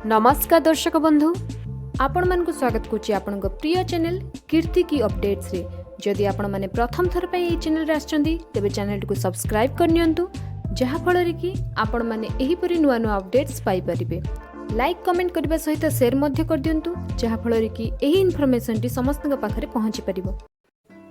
नमस्कार दर्शक बंधु आपण मानकु स्वागत करछि आपण प्रिय चैनल कीर्ति की अपडेट्स रे। जदि आपण माने प्रथम थर पे ए चैनल रे आछंती तेबे चैनल को सब्सक्राइब करनियंतु जहा फल रे कि आपण माने एही परि नुवा नुवा अपडेट्स पाई परिबे। लाइक कमेंट करबा सहित शेयर मध्य कर दियंतु जहा फल रे कि एही इन्फॉर्मेशन टी समस्त पाखरे पहुंची परिबो।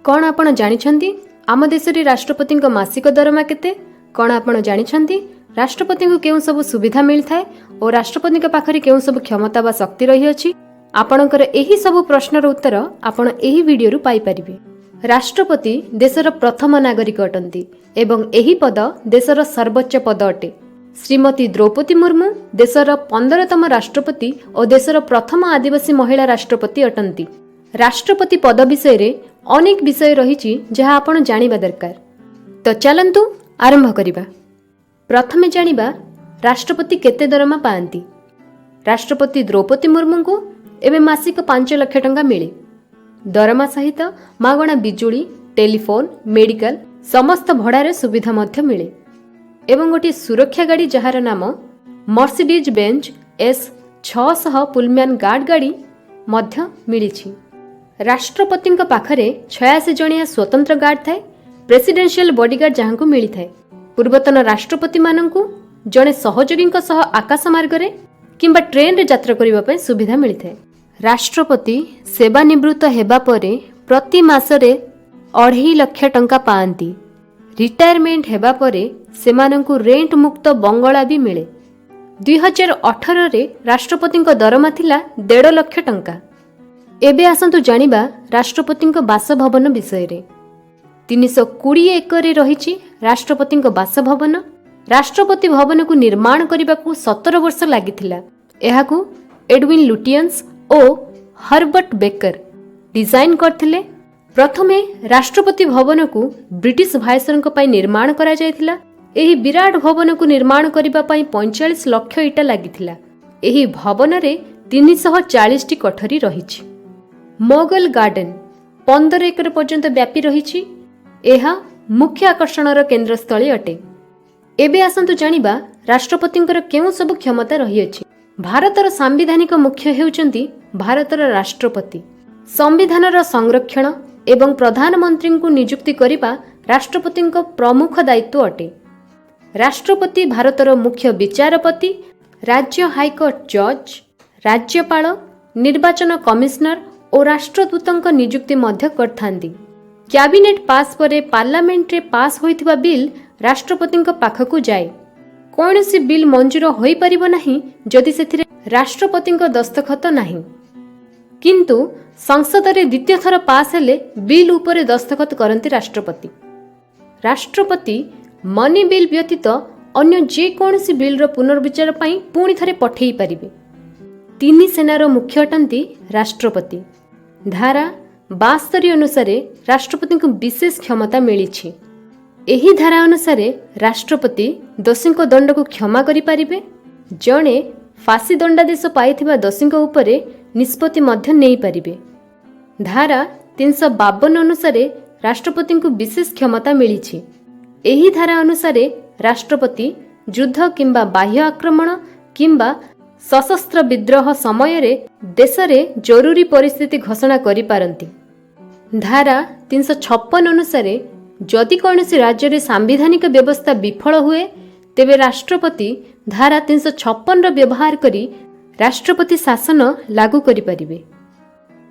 कोन आपण जानि छंती आम देश रे राष्ट्रपति को मासिक दरमा केते? कोन आपण जानि छंती राष्ट्रपति को केउ सब सुविधा मिलता है और राष्ट्रपति के पाखरे केउ सब क्षमता बा शक्ति रही अछि? आपणकर एही सब प्रश्नर उत्तर आपण एही वीडियो रु पाई परिबे। राष्ट्रपति देशर प्रथम नागरिक अटंती एवं एही पद देशर सर्वोच्च पद अटे। श्रीमती द्रौपदी मुर्मू देशर 15तम राष्ट्रपति और देशर प्रथम आदिवासी महिला राष्ट्रपति अटंती। राष्ट्रपति पद विषय रे अनेक विषय रही जहाँ आपण जानिबा दरकार। तो चलंतु आरंभ करिबा। प्रथमे जानिबा राष्ट्रपति केते दरमा पाआंती। राष्ट्रपति द्रौपदी मुर्मू को एवं मासिक 5 लाख टंका मिले। दरमा सहित मागणा बिजुली, टेलीफोन, मेडिकल समस्त भड़ारे सुविधा मध्य मिले एवं गोटे सुरक्षा गाड़ी जहार नाम मर्सिडीज बेंज S600 पुलम्यान गार्ड गाड़ी मध्य मिली। राष्ट्रपति पाखरे 86 जणिया स्वतंत्र गार्ड थाए, प्रेसिडेंशियल बॉडीगार्ड जहां को मिली थाए। पूर्वतन राष्ट्रपति माननकु जड़े सहयोगी आकाश मार्ग रे किंबा ट्रेन रे यात्रा करिबा पय सुविधा मिली थाए। राष्ट्रपति सेवानिवृत्त हेबा परे प्रति मासरे 2.5 लाख टंका पाआंती। रिटायरमेंट हेबा परे सेमानंकु रेंट मुक्त बंगला भी मिले। 2018 रे राष्ट्रपति दरमा थिला 1.5 लाख टंका। एबे आसंतु जानिबा राष्ट्रपति बासभवन विषय रे। 320 एकर रही राष्ट्रपति बासभवन। राष्ट्रपति भवन को निर्माण करने को 17 वर्ष लगी। एहाकू एडविन लुटियंस और हर्बर्ट बेकर डिजाइन करथिले। प्रथमे राष्ट्रपति भवन को ब्रिटिश भाईसरंक पई निर्माण करा जायथिला। एही विराट भवन को निर्माण करिबा पई 45 लाख इटा लागिथिला। एही भवन रे 340 टी कोठरी रहिछि। मोगल गार्डन 15 एकर पर्यंत व्यापी रहिछि। एहा मुख्य आकर्षणर केन्द्रस्थली अटे। एबे आसंतु जानिबा राष्ट्रपतिंकर केउ सब क्षमता रही अछि। भारतर सांविधानिक मुख्य हेउचंती भारतर राष्ट्रपति। संविधानर संरक्षण एवं प्रधानमंत्री को नियुक्ति करिबा राष्ट्रपतिंक प्रमुख दायित्व अटे। राष्ट्रपति भारतर मुख्य विचारपति, राज्य हाईकोर्ट जज, राज्यपाल, निर्वाचन कमिश्नर और राष्ट्रदूतंक नियुक्ति मध्य करथांती। कैबिनेट पास परे पार्लियामेंट रे पास होइथिबा बिल राष्ट्रपतिंक पाखकु जाए। कोनोसी बिल मंजूर होई परिबो नाही जदि सेथिरे राष्ट्रपतिंक दस्तखत नाही। किंतु संसद रे द्वितीय थर पास हेले बिल उपरे दस्तखत करंती राष्ट्रपति। राष्ट्रपति मनी बिल व्यतीत अन्य जे कोनोसी बिल रो पुनर्विचार पई पुणी थरे पठेई परिबे। 3 सेनार मुख्य अटंती राष्ट्रपति। धारा 72 अनुसार राष्ट्रपति को विशेष क्षमता मिली। एही धारा अनुसार राष्ट्रपति दोषी दंड को क्षमा करि पारिबे। जणे फांसी दंडादेश पाइथिबा दोषी उपरे निष्पत्ति मध्य नहीं पारिबे। धारा 352 अनुसार राष्ट्रपति को विशेष क्षमता मिली। एही धारा अनुसार राष्ट्रपति युद्ध किंबा बाह्य आक्रमण किंबा सशस्त्र विद्रोह समय रे देश रे जरूरी परिस्थिति घोषणा करि पारंती। धारा 356 अनुसार जदि कौनसी राज्य रे सांविधानिक व्यवस्था विफल हुए तेबे राष्ट्रपति धारा 356 व्यवहार करी राष्ट्रपति शासन लागू करि परिबे।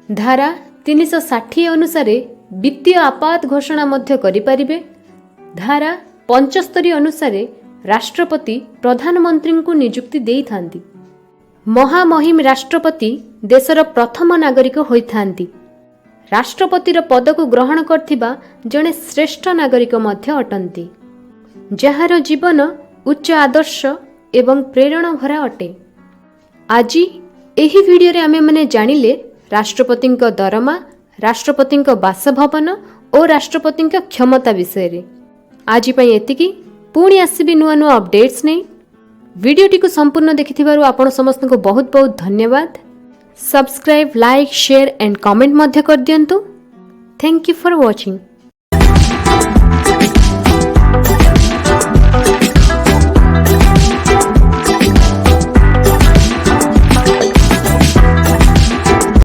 धारा 360 अनुसार वित्तीय आपात घोषणा मध्य करि परिबे। धारा 75 अनुसार राष्ट्रपति प्रधानमंत्री को नियुक्ति देई थांती। महामहिम राष्ट्रपति देशर प्रथम नागरिक होइथांती। राष्ट्रपतिर पद को ग्रहण करथिबा जणे श्रेष्ठ नागरिक मध्य अटंती, जहार जीवन उच्च आदर्श एवं प्रेरणा भरा अटे। आज एही वीडियो रे आमे माने जानिले राष्ट्रपतिंक दरमा, राष्ट्रपतिंक बासभवन और राष्ट्रपतिंक क्षमता विषय रे। आज पई एतिकी। पुणी आसीबी नुआ नुआ अपडेट्स नै। वीडियोटी को संपूर्ण देखिथिबारु आपण समस्त को बहुत बहुत धन्यवाद। Subscribe, like, share and comment मध्य कर दियंतु। Thank you for watching.